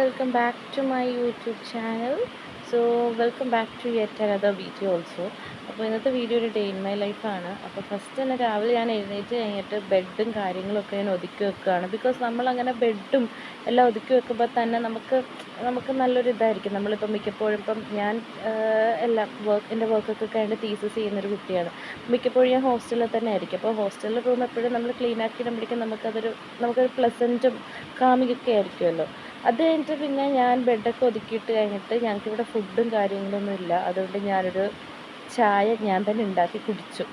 welcome back to my YouTube channel. So welcome back to yet another video also. അപ്പോൾ ഇന്നത്തെ video ഒരു day in my ലൈഫാണ്. അപ്പോൾ first തന്നെ രാവിലെ ഞാൻ എഴുന്നേറ്റ് കഴിഞ്ഞിട്ട് ബെഡും കാര്യങ്ങളൊക്കെ ഞാൻ ഒതുക്കി വെക്കുകയാണ്. ബിക്കോസ് നമ്മളങ്ങനെ ബെഡും എല്ലാം ഒതുക്കി വെക്കുമ്പോൾ തന്നെ നമുക്ക് നല്ലൊരു ഇതായിരിക്കും. നമ്മളിപ്പോൾ മിക്കപ്പോഴും ഇപ്പം ഞാൻ എല്ലാം എൻ്റെ വർക്കൊക്കെ കഴിഞ്ഞ് തീസിസ് ചെയ്യുന്നൊരു കുട്ടിയാണ്. മിക്കപ്പോഴും ഞാൻ ഹോസ്റ്റലിൽ തന്നെ ആയിരിക്കും. അപ്പോൾ ഹോസ്റ്റലിലെ റൂം എപ്പോഴും നമ്മൾ ക്ലീൻ ആക്കി ഇടുമ്പോഴേക്കും നമുക്കൊരു പ്ലസൻറ്റും കാമികൊക്കെ ആയിരിക്കുമല്ലോ. അത് കഴിഞ്ഞിട്ട് പിന്നെ ഞാൻ ബെഡൊക്കെ ഒതുക്കിയിട്ട് കഴിഞ്ഞിട്ട് ഞങ്ങൾക്കിവിടെ ഫുഡും കാര്യങ്ങളൊന്നും ഇല്ല. അതുകൊണ്ട് ഞാനൊരു ചായ ഞാൻ തന്നെ ഉണ്ടാക്കി കുടിച്ചു.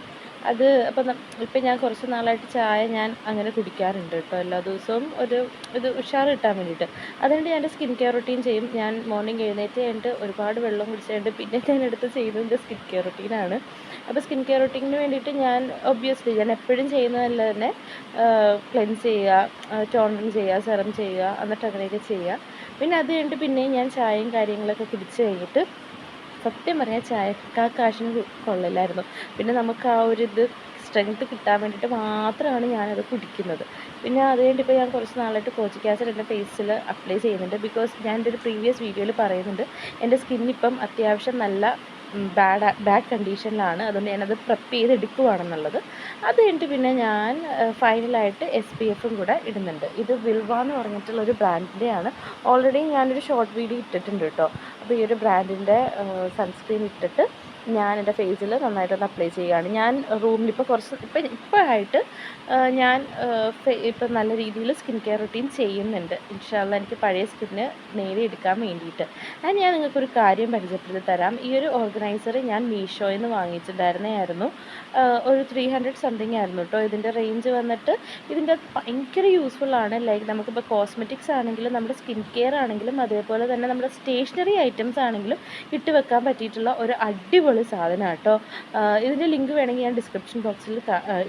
അത് അപ്പം ഇപ്പം ഞാൻ കുറച്ച് നാളായിട്ട് ചായ ഞാൻ അങ്ങനെ കുടിക്കാറുണ്ട് കേട്ടോ. എല്ലാ ദിവസവും ഇത് ഉഷാർ കിട്ടാൻ വേണ്ടിയിട്ട്. അതുകൊണ്ട് ഞാൻ എൻ്റെ സ്കിൻ കെയർ റൊട്ടീൻ ചെയ്യും. ഞാൻ മോർണിംഗ് എഴുന്നേറ്റ് കഴിഞ്ഞിട്ട് ഒരുപാട് വെള്ളം കുടിച്ച് കഴിഞ്ഞിട്ട് പിന്നെ ഞാൻ എടുത്ത് ചെയ്യുന്നത് എൻ്റെ സ്കിൻ കെയർ റൊട്ടീനാണ്. അപ്പോൾ സ്കിൻ കെയർ റൊട്ടീനിന് വേണ്ടിയിട്ട് ഞാൻ ഒബ്വിയസ്ലി ഞാൻ എപ്പോഴും ചെയ്യുന്നതല്ല തന്നെ ക്ലെൻസ് ചെയ്യുക, ടോണറിങ് ചെയ്യുക, സെറം ചെയ്യുക, എന്നിട്ട് അങ്ങനെയൊക്കെ ചെയ്യുക. പിന്നെ അത് കഴിഞ്ഞിട്ട് പിന്നെയും ഞാൻ ചായയും കാര്യങ്ങളൊക്കെ കുടിച്ച് കഴിഞ്ഞിട്ട് സത്യം പറഞ്ഞാൽ ചായക്ക് കാശിന് കൊള്ളില്ലായിരുന്നു. പിന്നെ നമുക്ക് ആ ഒരു സ്ട്രെങ്ത്ത് കിട്ടാൻ വേണ്ടിയിട്ട് മാത്രമാണ് ഞാനത് കുടിക്കുന്നത്. പിന്നെ അത് കഴിഞ്ഞിട്ട് ഇപ്പോൾ ഞാൻ കുറച്ച് നാളായിട്ട് കോച്ചിക് ആസിഡ് എൻ്റെ ഫേസിൽ അപ്ലൈ ചെയ്യുന്നുണ്ട്. ബിക്കോസ് ഞാൻ എൻ്റെ ഒരു പ്രീവിയസ് വീഡിയോയിൽ പറയുന്നുണ്ട് എൻ്റെ സ്കിന്നിപ്പം അത്യാവശ്യം നല്ല ബാഡ് കണ്ടീഷനിലാണ്. അതുകൊണ്ട് ഞാനത് പ്രെപ്പ് ചെയ്ത് എടുക്കുവാണെന്നുള്ളത്. അത് കഴിഞ്ഞിട്ട് പിന്നെ ഞാൻ ഫൈനലായിട്ട് SPF കൂടെ ഇടുന്നുണ്ട്. ഇത് വിൽവ എന്ന് പറഞ്ഞിട്ടുള്ളൊരു ബ്രാൻഡിൻ്റെയാണ്. ഓൾറെഡി ഞാനൊരു ഷോർട്ട് വീഡിയോ ഇട്ടിട്ടുണ്ട് കേട്ടോ. അപ്പോൾ ഈ ഒരു ബ്രാൻഡിൻ്റെ സൺസ്ക്രീൻ ഇട്ടിട്ട് ഞാൻ എൻ്റെ ഫേസിൽ നന്നായിട്ടൊന്ന് അപ്ലൈ ചെയ്യുകയാണ്. ഞാൻ റൂമിൽ ഇപ്പോഴായിട്ട് ഞാൻ ഇപ്പം നല്ല രീതിയിൽ സ്കിൻ കെയർ റൊട്ടീൻ ചെയ്യുന്നുണ്ട്. ഇൻഷാ അല്ലാഹ് എനിക്ക് പഴയ സ്കിന്ന് നേടിയെടുക്കാൻ വേണ്ടിയിട്ട്. ഞാൻ നിങ്ങൾക്കൊരു കാര്യം പരിചയപ്പെടുത്തി തരാം. ഈ ഒരു ഓർഗനൈസർ ഞാൻ മീഷോയിൽ നിന്ന് വാങ്ങിച്ചിട്ടുണ്ടായിരുന്നതായിരുന്നു. ഒരു 300 സംതിങ് ആയിരുന്നു കേട്ടോ ഇതിൻ്റെ റേഞ്ച് വന്നിട്ട്. ഇതിൻ്റെ ഭയങ്കര യൂസ്ഫുള്ളാണ്. ലൈക്ക് നമുക്കിപ്പോൾ കോസ്മെറ്റിക്സ് ആണെങ്കിലും നമ്മുടെ സ്കിൻ കെയർ ആണെങ്കിലും അതേപോലെ തന്നെ നമ്മുടെ സ്റ്റേഷനറി ഐറ്റംസ് ആണെങ്കിലും ഇട്ട് വെക്കാൻ പറ്റിയിട്ടുള്ള ഒരു അടിപൊളി സാധനം കേട്ടോ. ഇതിൻ്റെ ലിങ്ക് വേണമെങ്കിൽ ഞാൻ ഡിസ്ക്രിപ്ഷൻ ബോക്സിൽ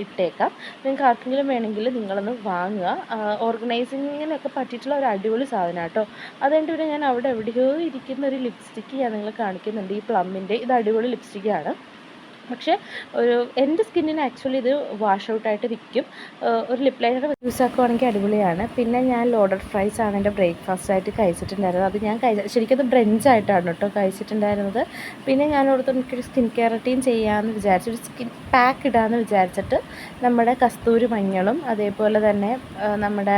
ഇട്ടേക്കാം. നിങ്ങൾക്ക് ആർക്കെങ്കിലും വേണമെങ്കിൽ നിങ്ങളൊന്ന് വാങ്ങുക. ഓർഗനൈസിങ്ങിനൊക്കെ പറ്റിയിട്ടുള്ള ഒരു അടിപൊളി സാധനം കേട്ടോ. അതുകൊണ്ട് പിന്നെ ഞാൻ അവിടെ എവിടെയോ ഇരിക്കുന്ന ഒരു ലിപ്സ്റ്റിക്ക് ഞാൻ നിങ്ങളെ കാണിക്കുന്നുണ്ട്. ഈ പ്ലമ്മിൻ്റെ ഇത് അടിപൊളി ലിപ്സ്റ്റിക്കാണ്. പക്ഷേ എൻ്റെ സ്കിന്നിന് ആക്ച്വലി ഇത് വാഷ് ഔട്ടായിട്ട് നിൽക്കും. ഒരു ലിപ് ലൈനർ യൂസ് ആക്കുവാണെങ്കിൽ അടിപൊളിയാണ്. പിന്നെ ഞാൻ ലോഡഡ് ഫ്രൈസ് ആണ് എൻ്റെ ബ്രേക്ക്ഫാസ്റ്റായിട്ട് കഴിച്ചിട്ടുണ്ടായിരുന്നത്. അത് ഞാൻ ശരിക്കും അത് ബ്രഞ്ചായിട്ടാണ് കേട്ടോ കഴിച്ചിട്ടുണ്ടായിരുന്നത്. പിന്നെ ഞാൻ ഓർത്ത് എനിക്കൊരു സ്കിൻ കെയർ റൊട്ടീൻ ചെയ്യാമെന്ന് വിചാരിച്ചു, ഒരു സ്കിൻ പാക്ക് ഇടാമെന്ന് വിചാരിച്ചിട്ട് നമ്മുടെ കസ്തൂരി മഞ്ഞളും അതേപോലെ തന്നെ നമ്മുടെ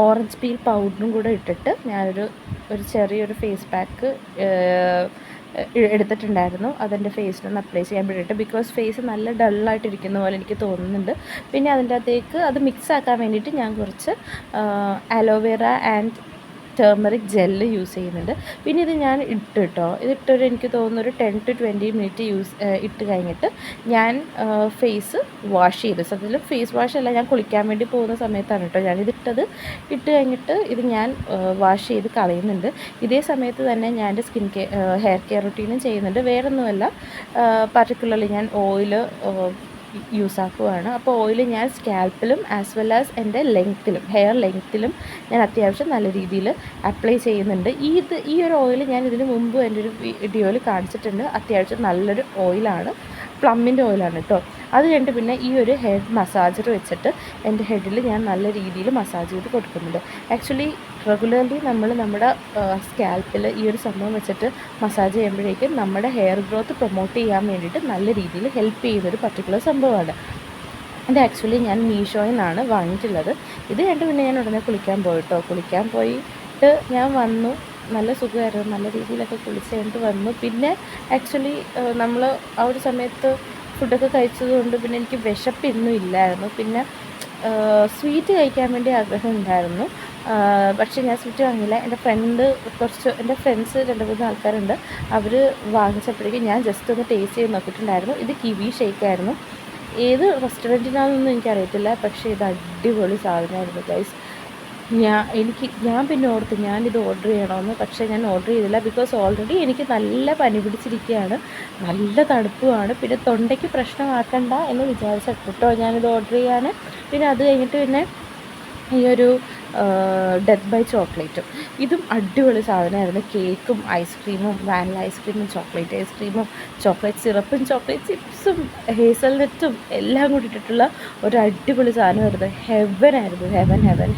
ഓറഞ്ച് പീൽ പൗഡറും കൂടെ ഇട്ടിട്ട് ഞാനൊരു ചെറിയൊരു ഫേസ് പാക്ക് എടുത്തിട്ടുണ്ടായിരുന്നു. അതെൻ്റെ ഫേസിലൊന്ന് അപ്ലൈ ചെയ്യാൻ വേണ്ടിയിട്ട്. ബിക്കോസ് ഫേസ് നല്ല ഡള്ളായിട്ടിരിക്കുന്ന പോലെ എനിക്ക് തോന്നുന്നുണ്ട്. പിന്നെ അതിൻ്റെ അകത്തേക്ക് അത് മിക്സ് ആക്കാൻ വേണ്ടിയിട്ട് ഞാൻ കുറച്ച് aloe vera and turmeric gel use ചെയ്യുന്നുണ്ട്. പിന്നെ ഇത് ഞാൻ കേട്ടോ. ഇതിട്ടൊരു എനിക്ക് തോന്നുന്നു ഒരു 10 to 20 മിനിറ്റ് ഇട്ട് കഴിഞ്ഞിട്ട് ഞാൻ ഫേസ് വാഷ് ചെയ്തു. സത്യത്തിൽ ഫേസ് വാഷ് അല്ല, ഞാൻ കുളിക്കാൻ വേണ്ടി പോകുന്ന സമയത്താണ് കേട്ടോ ഞാനിതിട്ടത്. ഇട്ട് കഴിഞ്ഞിട്ട് ഇത് ഞാൻ വാഷ് ചെയ്ത് കളയുന്നുണ്ട്. ഇതേ സമയത്ത് തന്നെ ഞാൻ എൻ്റെ ഹെയർ കെയർ റൊട്ടീനും ചെയ്യുന്നുണ്ട്. വേറൊന്നുമല്ല, പർട്ടിക്കുലർലി ഞാൻ ഓയിൽ യൂസ് ആക്കുവാണ്. അപ്പോൾ ഓയിൽ ഞാൻ സ്കാൽപ്പിലും ആസ് വെൽ ആസ് എൻ്റെ ഹെയർ ലെങ്ത്തിലും ഞാൻ അത്യാവശ്യം നല്ല രീതിയിൽ അപ്ലൈ ചെയ്യുന്നുണ്ട്. ഈ ഒരു ഓയിൽ ഞാൻ ഇതിന് മുമ്പ് എൻ്റെ ഒരു വീഡിയോയിൽ കാണിച്ചിട്ടുണ്ട്. അത്യാവശ്യം നല്ലൊരു ഓയിലാണ്, പ്ലമ്മിൻ്റെ ഓയിലാണ് കേട്ടോ. അത് കഴിഞ്ഞിട്ട് പിന്നെ ഈ ഒരു ഹെഡ് മസാജർ വെച്ചിട്ട് എൻ്റെ ഹെഡിൽ ഞാൻ നല്ല രീതിയിൽ മസാജ് ചെയ്ത് കൊടുക്കുന്നുണ്ട്. ആക്ച്വലി റെഗുലർലി നമ്മുടെ സ്കാൽപ്പിൽ ഈ ഒരു സംഭവം വെച്ചിട്ട് മസാജ് ചെയ്യുമ്പോഴേക്കും നമ്മുടെ ഹെയർ ഗ്രോത്ത് പ്രൊമോട്ട് ചെയ്യാൻ വേണ്ടിയിട്ട് നല്ല രീതിയിൽ ഹെൽപ്പ് ചെയ്യുന്നൊരു പർട്ടിക്കുലർ സംഭവമാണ്. ഇത് ആക്ച്വലി ഞാൻ മീഷോയിൽ നിന്നാണ് വാങ്ങിയിട്ടുള്ളത്. ഇത് കഴിഞ്ഞിട്ട് പിന്നെ ഞാൻ ഉടനെ കുളിക്കാൻ പോയിട്ട് ഞാൻ വന്നു. നല്ല സുഖമായിരുന്നു, നല്ല രീതിയിലൊക്കെ കുളിച്ച് കഴിഞ്ഞിട്ട് വന്നു. പിന്നെ ആക്ച്വലി നമ്മൾ ആ ഒരു സമയത്ത് ഫുഡൊക്കെ കഴിച്ചതുകൊണ്ട് പിന്നെ എനിക്ക് വിശപ്പൊന്നും ഇല്ലായിരുന്നു. പിന്നെ സ്വീറ്റ് കഴിക്കാൻ വേണ്ടി ആഗ്രഹം ഉണ്ടായിരുന്നു. പക്ഷേ ഞാൻ സ്വീറ്റ് വാങ്ങിയില്ല. എൻ്റെ ഫ്രണ്ട്സ് 2-3 ആൾക്കാരുണ്ട്. അവർ വാങ്ങിച്ചപ്പോഴേക്കും ഞാൻ ജസ്റ്റ് ഒന്ന് ടേസ്റ്റ് ചെയ്ത് നോക്കിയിട്ടുണ്ടായിരുന്നു. ഇത് കിവി ഷേക്കായിരുന്നു. ഏത് റെസ്റ്റോറൻറ്റിനാണെന്നൊന്നും എനിക്കറിയത്തില്ല, പക്ഷേ ഇത് അടിപൊളി സാധനമായിരുന്നു ഗൈസ്. ഞാൻ പിന്നെ ഓർത്ത് ഞാനിത് ഓർഡർ ചെയ്യണമെന്ന്. പക്ഷേ ഞാൻ ഓർഡർ ചെയ്തില്ല. ബിക്കോസ് ഓൾറെഡി എനിക്ക് നല്ല പനി പിടിച്ചിരിക്കുകയാണ്, നല്ല തണുപ്പുമാണ്. പിന്നെ തൊണ്ടയ്ക്ക് പ്രശ്നമാക്കണ്ട എന്ന് വിചാരിച്ചിട്ടോ ഞാനിത് ഓർഡർ ചെയ്യാൻ. പിന്നെ അത് കഴിഞ്ഞിട്ട് പിന്നെ ഈ ഒരു ഡെത്ത് ബൈ ചോക്ലേറ്റും ഇതും അടിപൊളി സാധനമായിരുന്നു. കേക്കും ഐസ്ക്രീമും, വാനില ഐസ്ക്രീമും, ചോക്ലേറ്റ് ഐസ്ക്രീമും, ചോക്ലേറ്റ് സിറപ്പും, ചോക്ലേറ്റ് ചിപ്സും, ഹേസൽനട്ടും എല്ലാം കൂടി ഇട്ടിട്ടുള്ള ഒരു അടിപൊളി സാധനമായിരുന്നു. ഹെവൻ ആയിരുന്നു,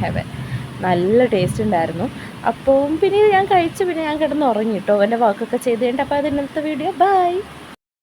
ഹെവൻ. നല്ല ടേസ്റ്റ് ഉണ്ടായിരുന്നു. അപ്പോൾ പിന്നെ ഞാൻ കഴിച്ച് പിന്നെ ഞാൻ കിടന്ന് ഉറങ്ങി കേട്ടോ, എൻ്റെ വർക്കൊക്കെ ചെയ്ത് കഴിഞ്ഞിട്ട്. അപ്പോൾ അത് ഇന്നത്തെ വീഡിയോ. ബൈ.